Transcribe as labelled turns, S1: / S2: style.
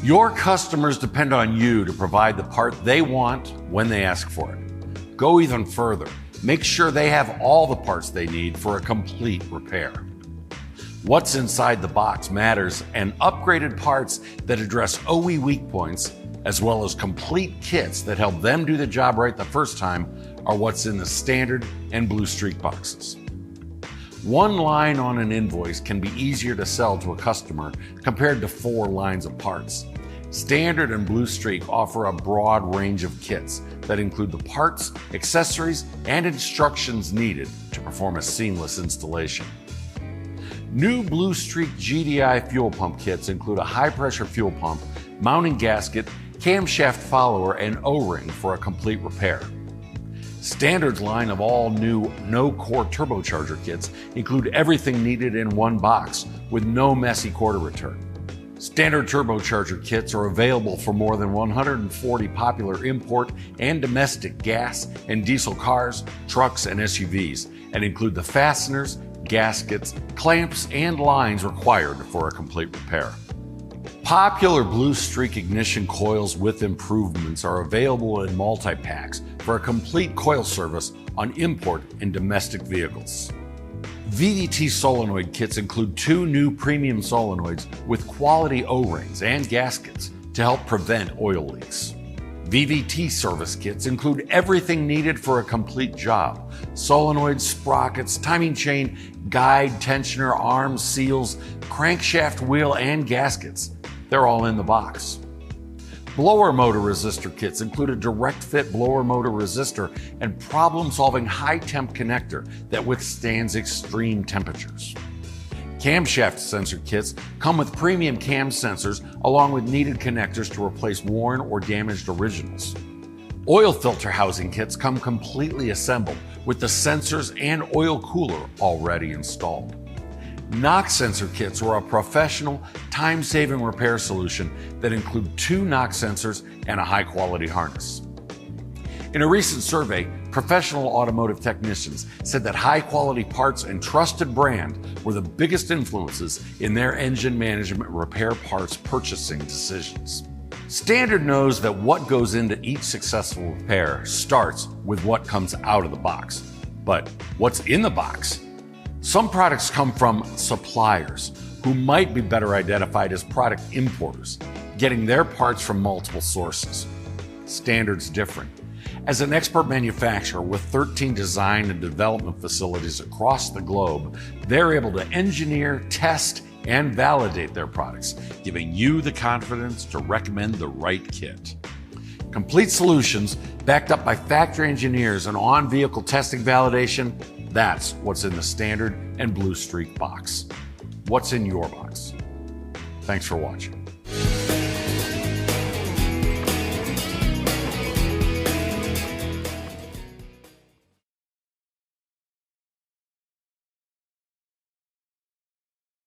S1: Your customers depend on you to provide the part they want when they ask for it. Go even further. Make sure they have all the parts they need for a complete repair. What's inside the box matters, and upgraded parts that address OE weak points, as well as complete kits that help them do the job right the first time, are what's in the Standard and Blue Streak boxes. One line on an invoice can be easier to sell to a customer compared to 4 lines of parts. Standard and Blue Streak offer a broad range of kits that include the parts, accessories, and instructions needed to perform a seamless installation. New Blue Streak GDI fuel pump kits include a high-pressure fuel pump, mounting gasket, camshaft follower, and O-ring for a complete repair. Standard's line of all new no-core turbocharger kits include everything needed in one box with no messy quarter return. Standard turbocharger kits are available for more than 140 popular import and domestic gas and diesel cars, trucks, and SUVs, and include the fasteners, gaskets, clamps, and lines required for a complete repair. Popular Blue Streak ignition coils with improvements are available in multi-packs for a complete coil service on import and domestic vehicles. VVT solenoid kits include 2 new premium solenoids with quality O-rings and gaskets to help prevent oil leaks. VVT service kits include everything needed for a complete job: solenoids, sprockets, timing chain, guide, tensioner, arms, seals, crankshaft wheel, and gaskets. They're all in the box. Blower motor resistor kits include a direct fit blower motor resistor and problem-solving high-temp connector that withstands extreme temperatures. Camshaft sensor kits come with premium cam sensors along with needed connectors to replace worn or damaged originals. Oil filter housing kits come completely assembled with the sensors and oil cooler already installed. NOx sensor kits are a professional, time-saving repair solution that include 2 NOx sensors and a high-quality harness. In a recent survey, professional automotive technicians said that high-quality parts and trusted brand were the biggest influences in their engine management repair parts purchasing decisions. Standard knows that what goes into each successful repair starts with what comes out of the box. But what's in the box? Some products come from suppliers who might be better identified as product importers, getting their parts from multiple sources. Standard's different. As an expert manufacturer with 13 design and development facilities across the globe, they're able to engineer, test, and validate their products, giving you the confidence to recommend the right kit. Complete solutions backed up by factory engineers and on-vehicle testing validation. That's what's in the Standard and Blue Streak box. What's in your box? Thanks for watching.